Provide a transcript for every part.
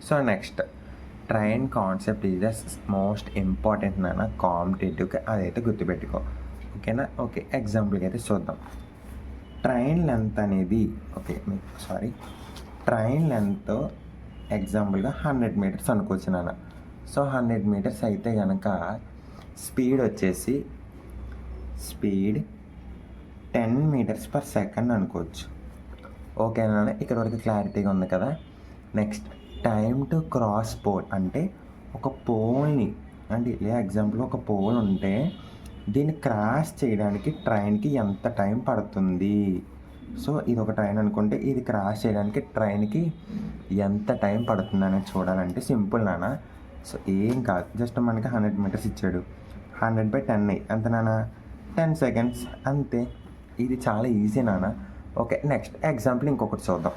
So next train concept is the most important నాన్న కాంపిటేటివ్గా, అదైతే గుర్తుపెట్టుకో. ఓకేనా? ఓకే, ఎగ్జాంపుల్కి అయితే చూద్దాం. ట్రైన్ లెంత్ అనేది ట్రైన్ లెంత్ ఎగ్జాంపుల్గా 100 మీటర్స్ అనుకోవచ్చు నాన్న. సో 100 మీటర్స్ అయితే కనుక స్పీడ్ వచ్చేసి 10 మీటర్స్ పర్ సెకండ్ అనుకోవచ్చు. ఓకేనా? ఇక్కడ వరకు క్లారిటీగా ఉంది కదా. Next time to cross pole అంటే ఒక పోల్ని అంటే ఎగ్జాంపుల్ ఒక పోల్ ఉంటే దీన్ని క్రాస్ చేయడానికి ట్రైన్కి ఎంత టైం పడుతుంది. సో ఇది ఒక ట్రైన్ అనుకుంటే ఇది క్రాస్ చేయడానికి ట్రైన్కి ఎంత టైం పడుతుంది అనేది చూడాలంటే సింపుల్ నాన్న. సో ఏం కాదు, జస్ట్ మనకి 100 మీటర్స్ ఇచ్చాడు, 100/10 ఎంత నాన్న, 10 సెకండ్స్ అంతే. ఇది చాలా ఈజీ నాన్న. ఓకే, నెక్స్ట్ ఎగ్జాంపుల్ ఇంకొకటి చూద్దాం.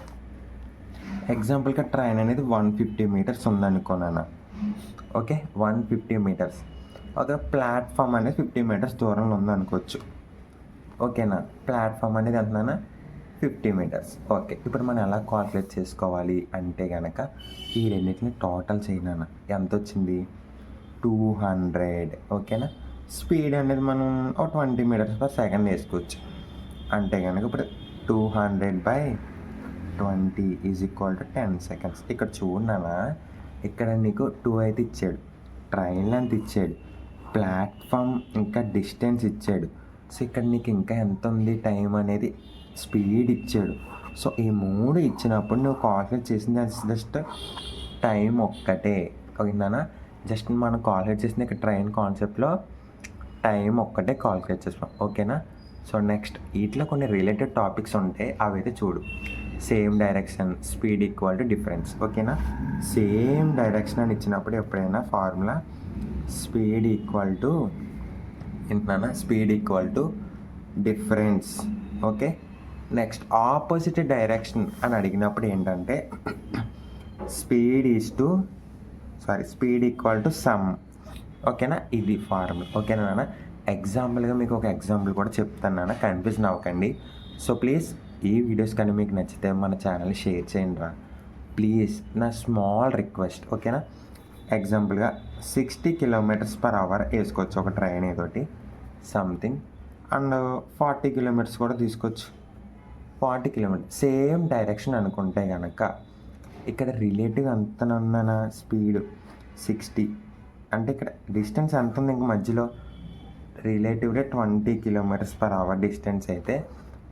ఎగ్జాంపుల్గా ట్రైన్ అనేది 150 మీటర్స్ ఉందనుకో నాన్న. Okay, 150 metres. ఒక ప్లాట్ఫామ్ అనేది 50 మీటర్స్ దూరంలో ఉందనుకోవచ్చు. ఓకేనా? ప్లాట్ఫామ్ అనేది ఎంత నాన్న, 50 మీటర్స్. ఓకే, ఇప్పుడు మనం ఎలా కాల్కులేట్ చేసుకోవాలి అంటే కనుక ఈ రెండింటిని టోటల్ చేయనా ఎంత వచ్చింది, 200. ఓకేనా? స్పీడ్ అనేది మనం ఒక 20 మీటర్స్ పర్ సెకండ్ వేసుకోవచ్చు. అంటే కనుక ఇప్పుడు 200/20 = 10 సెకండ్స్. ఇక్కడ చూడనా, ఇక్కడ నీకు 2 అయితే ఇచ్చాడు, ట్రైన్ లెంత్ ఇచ్చాడు, ప్లాట్ఫామ్ ఇంకా డిస్టెన్స్ ఇచ్చాడు. సో ఇక్కడ నీకు ఇంకా ఎంత ఉంది టైం అనేది స్పీడ్ ఇచ్చాడు. సో ఈ 3 ఇచ్చినప్పుడు నువ్వు కాల్కులేట్ చేసింది జస్ట్ టైం ఒక్కటే. ఓకేనా? జస్ట్ మనం కాల్కులేట్ చేసింది ఇక్కడ ట్రైన్ కాన్సెప్ట్లో టైం ఒక్కటే కాల్కులేట్ చేస్తాం. ఓకేనా? సో నెక్స్ట్ వీటిలో కొన్ని రిలేటెడ్ టాపిక్స్ ఉంటాయి, అవైతే చూడు. Same direction, speed = difference. ఓకేనా? సేమ్ డైరెక్షన్ అని ఇచ్చినప్పుడు ఎప్పుడైనా formula speed = difference. Okay, next opposite direction అని అడిగినప్పుడు ఏంటంటే స్పీడ్ = సమ్. ఓకేనా? ఇది ఫార్ములా. ఓకేనా నాన్న? ఎగ్జాంపుల్గా మీకు ఒక ఎగ్జాంపుల్ కూడా చెప్తాను నాన్న, కన్ఫ్యూజన్ అవ్వకండి. సో ప్లీజ్ ఈ వీడియోస్ కానీ మీకు నచ్చితే మన ఛానల్ షేర్ చేయండి రా ప్లీజ్, నా స్మాల్ రిక్వెస్ట్. ఓకేనా? ఎగ్జాంపుల్గా 60 km/h వేసుకోవచ్చు ఒక ట్రైన్ ఏదోటి సంథింగ్, అండ్ 40 కిలోమీటర్స్ కూడా తీసుకోవచ్చు. 40 కిలోమీటర్స్ సేమ్ డైరెక్షన్ అనుకుంటే కనుక ఇక్కడ రిలేటివ్ ఎంతనన్నా స్పీడ్ 60 అంటే ఇక్కడ డిస్టెన్స్ ఎంత ఉంది ఇంక మధ్యలో, రిలేటివ్గా 20 km/h డిస్టెన్స్ అయితే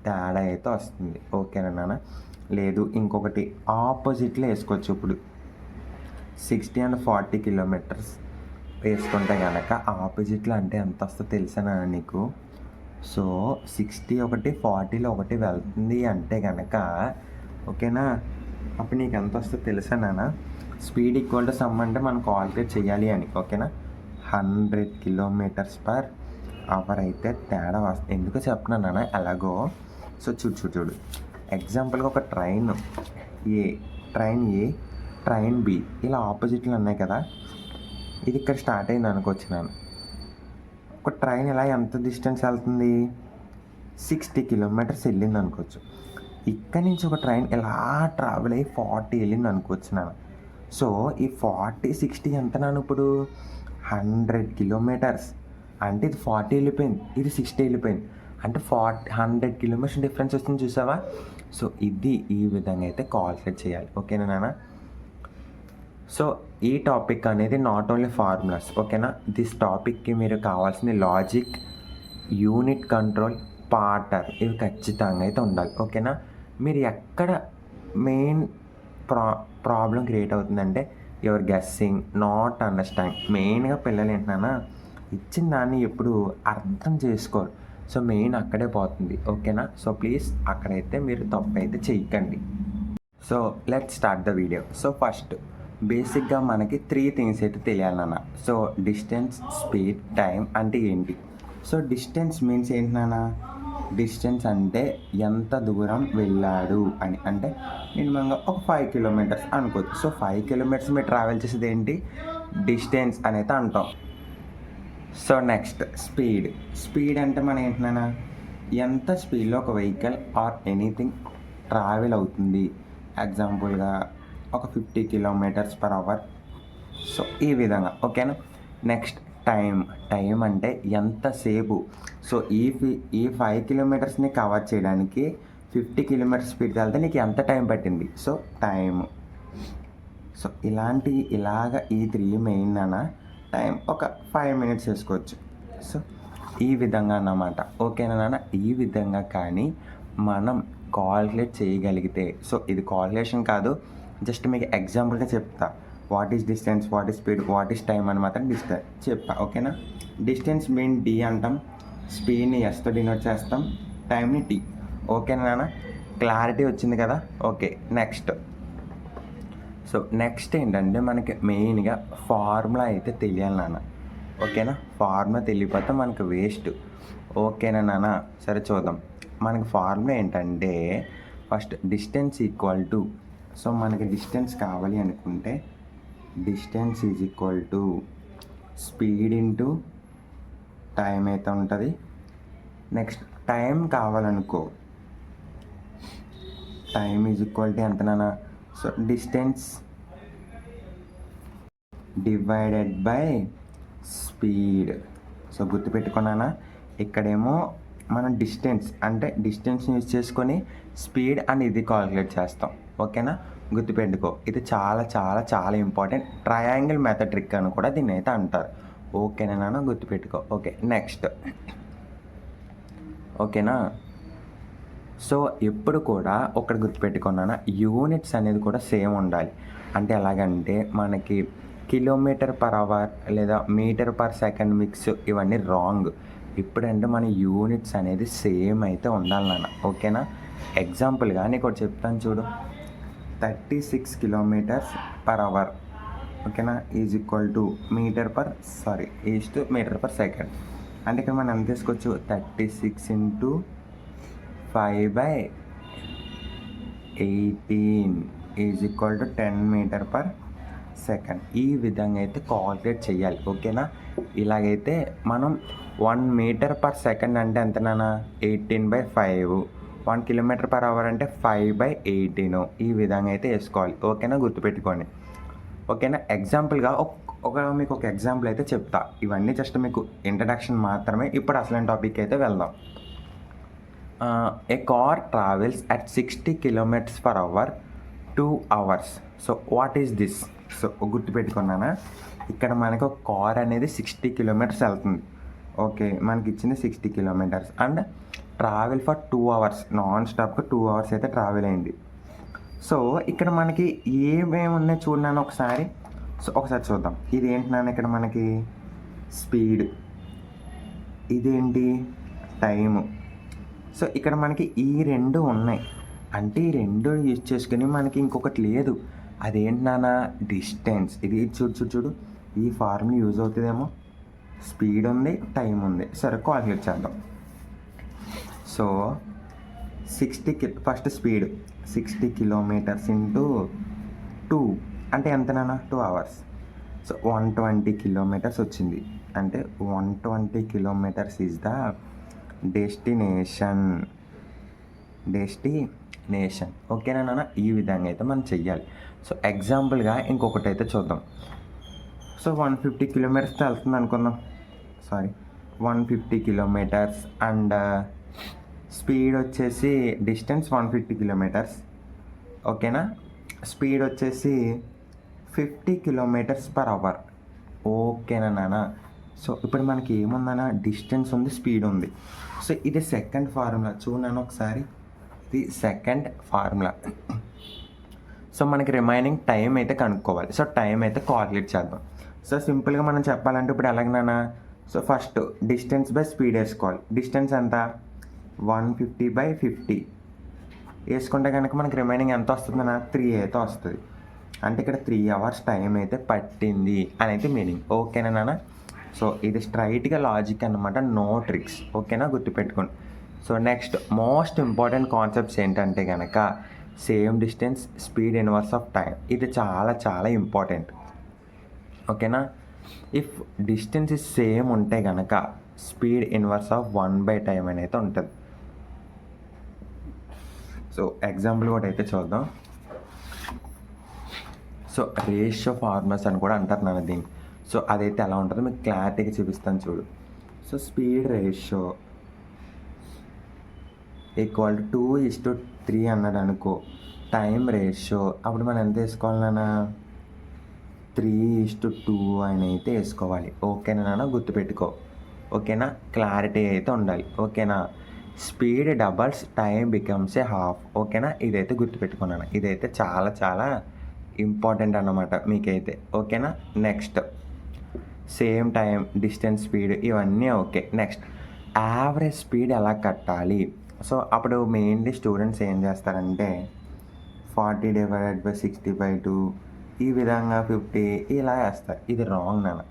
తేడా అయితే వస్తుంది. ఓకేనా నాన్న? లేదు ఇంకొకటి ఆపోజిట్లో వేసుకోవచ్చు. ఇప్పుడు 60 and 40 కిలోమీటర్స్ వేసుకుంటే కనుక ఆపోజిట్లో అంటే ఎంత వస్తుందో తెలుసా నీకు? సో 60 ఒకటి 40లో ఒకటి వెళ్తుంది అంటే కనుక ఓకేనా, అప్పుడు నీకు ఎంత వస్తుందో తెలుసా నాన్న? స్పీడ్ = సమ్ అంటే మనం కాల్కులేట్ చేయాలి అని. ఓకేనా? 100 km/h అయితే తేడా వస్తుంది. ఎందుకు చెప్తున్నా నాన్న ఎలాగో. సో చూడు ఎగ్జాంపుల్గా ఒక ట్రైన్ ఏ, ట్రైన్ బి ఇలా ఆపోజిట్లో ఉన్నాయి కదా. ఇది ఇక్కడ స్టార్ట్ అయింది అనుకోవచ్చు నాన్న. ఒక ట్రైన్ ఇలా ఎంత డిస్టెన్స్ వెళ్తుంది, 60 కిలోమీటర్స్ వెళ్ళింది అనుకోవచ్చు. ఇక్కడ నుంచి ఒక ట్రైన్ ఇలా ట్రావెల్ అయ్యి 40 వెళ్ళింది అనుకోవచ్చు నాన్న. సో ఈ 40, 60 ఎంత నాన్న ఇప్పుడు 100 కిలోమీటర్స్. అంటే ఇది 40 వెళ్ళిపోయింది, ఇది 60 వెళ్ళిపోయింది, అంటే 100 కిలోమీటర్స్ డిఫరెన్స్ వస్తుంది చూసావా. సో ఇది ఈ విధంగా అయితే కాల్కులేట్ చేయాలి. ఓకేనా నాన్న? సో ఈ టాపిక్ అనేది నాట్ ఓన్లీ ఫార్ములాస్. ఓకేనా? దిస్ టాపిక్కి మీరు కావాల్సిన లాజిక్, యూనిట్ కంట్రోల్, పార్టర్ ఇవి ఖచ్చితంగా అయితే ఉండాలి. ఓకేనా? మీరు ఎక్కడ మెయిన్ ప్రాబ్లం క్రియేట్ అవుతుందంటే యువర్ గెస్సింగ్, నాట్ అండర్స్టాండ్. మెయిన్గా పిల్లలు ఏంటన్నా ఇచ్చిన దాన్ని ఎప్పుడు అర్థం చేసుకోరు. సో మెయిన్ అక్కడే పోతుంది. ఓకేనా? సో ప్లీజ్ అక్కడైతే మీరు తప్పు అయితే చెయ్యకండి. So let start the video. So first బేసిక్గా మనకి 3 థింగ్స్ అయితే తెలియాలన్నా. సో డిస్టెన్స్, స్పీడ్, టైం అంటే ఏంటి? సో డిస్టెన్స్ మీన్స్ ఏంటి నాన్న? డిస్టెన్స్ అంటే ఎంత దూరం వెళ్ళాడు అని. అంటే మినిమంగా ఒక 5 కిలోమీటర్స్ అనుకోవచ్చు. సో 5 కిలోమీటర్స్ మీరు ట్రావెల్ చేసేది ఏంటి, డిస్టెన్స్ అనేది అంటాం. సో నెక్స్ట్ స్పీడ్ అంటే మనం ఏంటన్నా ఎంత స్పీడ్లో ఒక వెహికల్ ఆర్ ఎనీథింగ్ ట్రావెల్ అవుతుంది. ఎగ్జాంపుల్గా ఒక 50 km/h. సో ఈ విధంగా ఓకేనా. నెక్స్ట్ టైం అంటే ఎంతసేపు. సో ఈ 5 కిలోమీటర్స్ని కవర్ చేయడానికి 50 కిలోమీటర్ స్పీడ్కి వెళ్తే నీకు ఎంత టైం పట్టింది. So time. సో ఇలాగ ఈ 3 మెయిన్ అన్న టైం ఒక 5 minutes వేసుకోవచ్చు. సో ఈ విధంగా అన్నమాట. ఓకేనా నాన్న. ఈ విధంగా కానీ మనం కాల్కులేట్ చేయగలిగితే, సో ఇది కాల్కులేషన్ కాదు, జస్ట్ మీకు ఎగ్జాంపుల్గా చెప్తా. What is distance, what is speed, what is time అని మాత్రం చెప్తా. ఓకేనా. డిస్టెన్స్ మీన్ డి అంటాం, స్పీడ్ని ఎస్తో డినోట్ చేస్తాం, టైంని టీ. ఓకేనా నాన్న. క్లారిటీ వచ్చింది కదా. ఓకే. నెక్స్ట్ ఏంటంటే మనకి మెయిన్గా ఫార్ములా అయితే తెలియాలి నాన్న. ఓకేనా. ఫార్ములా తెలియకపోతే మనకు వేస్ట్. ఓకేనా నాన్న. సరే చూద్దాం. మనకి ఫార్ములా ఏంటంటే first distance equal to, so మనకి డిస్టెన్స్ కావాలి అనుకుంటే distance is equal to speed into time అయితే ఉంటుంది. నెక్స్ట్ టైం కావాలనుకో, టైం ఈజ్ ఈక్వల్ టు ఎంత నాన్న. So distance divided by speed. So గుర్తుపెట్టుకున్నానా. ఇక్కడేమో మనం డిస్టెన్స్ యూజ్ చేసుకొని స్పీడ్ అండ్ ఇది కాల్కులేట్ చేస్తాం. ఓకేనా. గుర్తుపెట్టుకో. ఇది చాలా చాలా చాలా ఇంపార్టెంట్. ట్రయాంగిల్ మెథడ్ ట్రిక్ అని కూడా దీన్ని అయితే అంటారు. ఓకేనా నాన్న. గుర్తుపెట్టుకో. ఓకే. నెక్స్ట్ ఓకేనా. సో ఎప్పుడు కూడా ఒకటి గుర్తుపెట్టుకున్నానా, యూనిట్స్ అనేది కూడా సేమ్ ఉండాలి. అంటే ఎలాగంటే మనకి km/h లేదా m/s మిక్స్ ఇవన్నీ రాంగ్. ఇప్పుడంటే మన యూనిట్స్ అనేది సేమ్ అయితే ఉండాలి నాన్న. ఓకేనా. ఎగ్జాంపుల్గా నీకు ఒకటి చెప్తాను చూడు. 36 km/h ఓకేనా ఈజ్ ఈక్వల్ టు m/s. అంటే ఇక్కడ మనం ఎంత తీసుకోవచ్చు, 36 × 5/18 ఈజ్ ఈక్వల్ టు 10 m/s. ఈ విధంగా అయితే కాల్కులేట్ చేయాలి. ఓకేనా. ఇలాగైతే మనం 1 m/s అంటే ఎంతనా, 18/5. 1 km/h అంటే 5/18. ఈ విధంగా అయితే వేసుకోవాలి. ఓకేనా. గుర్తుపెట్టుకోండి. ఓకేనా. ఎగ్జాంపుల్గా మీకు ఒక ఎగ్జాంపుల్ అయితే చెప్తా. ఇవన్నీ జస్ట్ మీకు ఇంట్రడక్షన్ మాత్రమే. ఇప్పుడు అసలు టాపిక్ అయితే వెళ్దాం. A car travels at 60 km/h 2 hours. So what is this. So గుర్తుపెట్టుకున్నానా. ఇక్కడ మనకు ఒక కార్ అనేది 60 kilometers వెళ్తుంది. ఓకే. మనకి ఇచ్చింది 60 kilometers and travel for 2 hours. నాన్ స్టాప్గా 2 hours అయితే ట్రావెల్ అయింది. సో ఇక్కడ మనకి ఏమేమి ఉన్నాయి చూడన్నాను ఒకసారి. సో ఒకసారి చూద్దాం. ఇది ఏంటన్నాను, ఇక్కడ మనకి స్పీడ్, ఇదేంటి టైము. సో ఇక్కడ మనకి ఈ రెండు ఉన్నాయి. అంటే ఈ రెండు యూజ్ చేసుకుని మనకి ఇంకొకటి లేదు. అదేంటి నాన్న, డిస్టెన్స్. ఇది చూడు ఈ ఫార్ములా యూజ్ అవుతుందేమో. స్పీడ్ ఉంది, టైం ఉంది. సరే కాల్కులేట్ చేద్దాం. సో 60 ఫస్ట్ స్పీడ్ 60 kilometers × 2 అంటే ఎంత నాన్న, 2 hours. సో 120 kilometers వచ్చింది. అంటే 120 kilometers ఈజ్ ద డెస్టినేషన్. ఓకేనా నాన్న. ఈ విధంగా అయితే మనం చెయ్యాలి. సో ఎగ్జాంపుల్గా ఇంకొకటి అయితే చూద్దాం. సో 150 kilometers వెళ్తుంది అనుకుందాం. 150 kilometers అండ్ స్పీడ్ వచ్చేసి డిస్టెన్స్ 150 kilometers. ఓకేనా. స్పీడ్ వచ్చేసి 50 km/h. ఓకేనా నాన్న. సో ఇప్పుడు మనకి ఏముందన్న, డిస్టెన్స్ ఉంది, స్పీడ్ ఉంది. సో ఇది సెకండ్ ఫార్ములా చూడన్నాను ఒకసారి. ఇది సెకండ్ ఫార్ములా. సో మనకి రిమైనింగ్ టైం అయితే కనుక్కోవాలి. సో టైం అయితే కాల్కులేట్ చేద్దాం. సో సింపుల్గా మనం చెప్పాలంటే ఇప్పుడు ఎలాగనా, so first distance by speed వేసుకోవాలి. డిస్టెన్స్ ఎంత, 150/50 వేసుకుంటే కనుక మనకి రిమైనింగ్ ఎంత వస్తుందన్న, 3 అయితే వస్తుంది. అంటే ఇక్కడ 3 hours టైం అయితే పట్టింది అని అయితే మీనింగ్. ఓకేనా నాన్న. సో ఇది స్ట్రైట్గా లాజిక్ అనమాట, నో ట్రిక్స్. ఓకేనా. గుర్తుపెట్టుకోండి. So next most important concepts ఏంటంటే కనుక same distance, speed inverse of time. ఇది చాలా చాలా ఇంపార్టెంట్. ఓకేనా. ఇఫ్ డిస్టెన్స్ సేమ్ ఉంటే కనుక స్పీడ్ ఇన్వర్స్ ఆఫ్ 1/time అని అయితే ఉంటుంది. సో ఎగ్జాంపుల్ కూడా అయితే చూద్దాం. సో రేషియో ఫార్ములాస్ అని కూడా అంటారు నాన్న దీన్ని. సో అదైతే ఎలా ఉంటుందో మీకు క్లారిటీగా చూపిస్తాను చూడు. So speed ratio equal to 2:3 అన్నాడు అనుకో. టైం రేషియో అప్పుడు మనం ఎంత వేసుకోవాలి నాన్న? 3:2 అని అయితే వేసుకోవాలి. ఓకేనా నాన్న? గుర్తుపెట్టుకో. ఓకేనా? క్లారిటీ అయితే ఉండాలి. ఓకేనా? Speed doubles time becomes a half. ఓకేనా? ఇదైతే గుర్తుపెట్టుకున్నాను. ఇదైతే చాలా చాలా ఇంపార్టెంట్ అన్నమాట మీకైతే. ఓకేనా? Next same time, distance, speed ఇవన్నీ ఓకే. నెక్స్ట్ యావరేజ్ స్పీడ్ ఎలా కట్టాలి? సో అప్పుడు మెయిన్లీ స్టూడెంట్స్ ఏం చేస్తారంటే 40/60/2 ఈ విధంగా 50 ఇలా వేస్తారు. ఇది రాంగ్ నాన్న.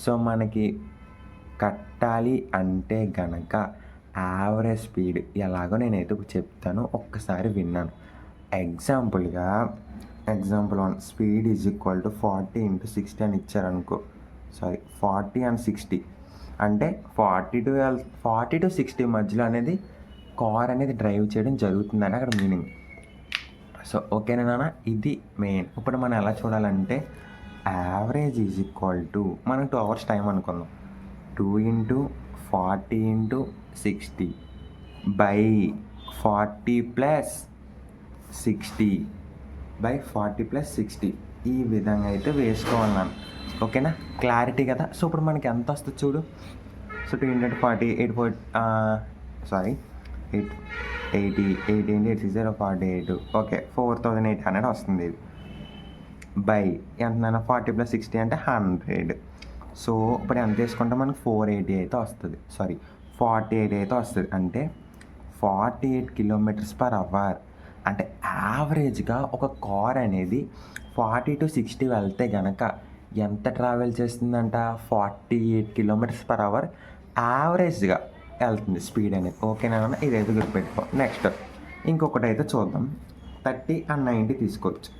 సో మనకి కట్టాలి అంటే గనక యావరేజ్ స్పీడ్ ఎలాగో నేనైతే చెప్తాను, ఒక్కసారి విన్నాను. Example 1 speed is equal to 40 × 60 అని ఇచ్చారనుకో. 40 and 60 అంటే 40 to 60 మధ్యలో అనేది కార్ అనేది డ్రైవ్ చేయడం జరుగుతుందని అక్కడ మీనింగ్. సో ఓకేనా నాన్న? ఇది మెయిన్. ఇప్పుడు మనం ఎలా చూడాలంటే యావరేజ్ ఈజ్ ఈక్వల్ టు మనం 2 hours టైం అనుకుందాం. 2 × 40 × 60 బై 40 + 60 బై 40 + 60 ఈ విధంగా అయితే వేసుకోవాలి నాన్న. ఓకేనా? క్లారిటీ కదా? సో ఇప్పుడు మనకి ఎంత వస్తుంది చూడు. సో 2 × 40 80 8 ఓకే 4800 వస్తుంది. ఇది బై ఎంత నాన్న? 40 + 60 అంటే 100. సో ఇప్పుడు ఎంత తీసుకుంటే మనకు 480 అయితే వస్తుంది. 48 అయితే వస్తుంది. అంటే 48 km/h. అంటే యావరేజ్గా ఒక కార్ అనేది 40 to 60 వెళ్తే గనక ఎంత ట్రావెల్ చేస్తుందంట? 48 km/h యావరేజ్గా వెళ్తుంది స్పీడ్ అనేది. ఓకేనా? ఇదైతే గుర్తుపెట్టుకో. నెక్స్ట్ ఇంకొకటి అయితే చూద్దాం. 30 and 90 తీసుకోవచ్చు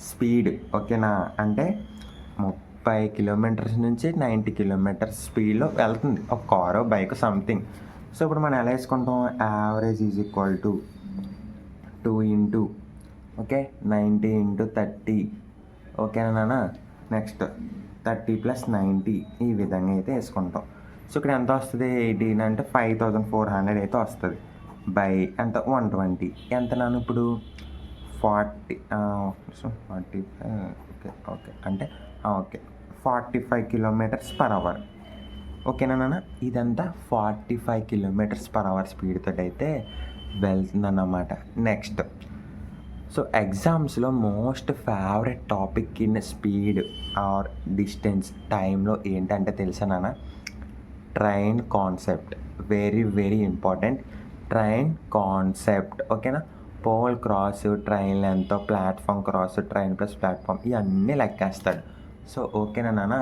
స్పీడ్. ఓకేనా? అంటే 30 kilometers నుంచి 90 kilometers స్పీడ్లో వెళ్తుంది ఒక కారు, బైక్, సంథింగ్. సో ఇప్పుడు మనం ఎలా వేసుకుంటాం? Average is equal to 2 × okay 90 × 30. ఓకేనా నాన్న? నెక్స్ట్ 30 + 90 ఈ విధంగా అయితే వేసుకుంటాం. సో ఇక్కడ ఎంత వస్తుంది? 18 అంటే 5400 అయితే వస్తుంది. బై ఎంత? 120. ఎంత నాన్న ఇప్పుడు? 40 ఓకే అంటే ఓకే 45 km/h. ఓకేనా నాన్న? ఇదంతా 45 km/h స్పీడ్తో అయితే వెళ్తుందన్నమాట. నెక్స్ట్ సో ఎగ్జామ్స్లో most favourite topic in speed or distance టైంలో ఏంటంటే తెలుసా నాన్న? Train concept. Very very important. Train concept. ఓకేనా? Pole cross, train length, platform cross, train plus platform ఇవన్నీ లెక్కేస్తాడు. సో ఓకేనా నాన్న?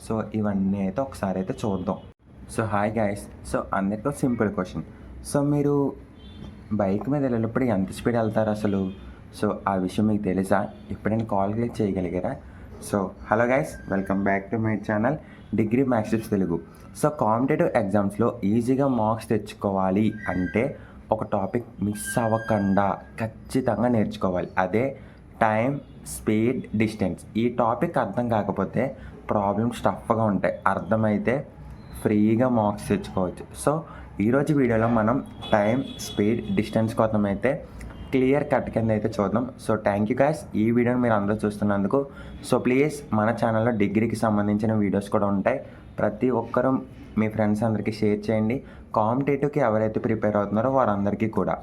సో ఇవన్నీ అయితే ఒకసారి అయితే చూద్దాం. So hi guys. సో అందరికీ సింపుల్ క్వశ్చన్. సో మీరు బైక్ మీద వెళ్ళినప్పుడు ఎంత స్పీడ్ వెళ్తారు అసలు? సో ఆ విషయం మీకు తెలుసా? ఎప్పుడైనా కాల్కులేట్ చేయగలిగారా? So hello guys, welcome back to my channel degree maths tips Telugu. So competitive ఎగ్జామ్స్లో ఈజీగా మార్క్స్ తెచ్చుకోవాలి అంటే ఒక టాపిక్ మిస్ అవ్వకుండా ఖచ్చితంగా నేర్చుకోవాలి. అదే టైం, స్పీడ్, డిస్టెన్స్. ఈ టాపిక్ అర్థం కాకపోతే ప్రాబ్లమ్స్ టఫ్గా ఉంటాయి. అర్థమైతే ఫ్రీగా మార్క్స్ తెచ్చుకోవచ్చు. సో ఈరోజు వీడియోలో మనం టైం, స్పీడ్, డిస్టెన్స్ కోసం అయితే క్లియర్ కట్ కింద అయితే చూద్దాం. సో థ్యాంక్ యూ గైస్, ఈ వీడియోని మీరు అందరూ చూస్తున్నందుకు. సో ప్లీజ్ మన ఛానల్లో డిగ్రీకి సంబంధించిన వీడియోస్ కూడా ఉంటాయి. ప్రతి ఒక్కరూ మీ ఫ్రెండ్స్ అందరికీ షేర్ చేయండి. కాంపిటేటివ్కి ఎవరైతే ప్రిపేర్ అవుతున్నారో వారందరికీ కూడా.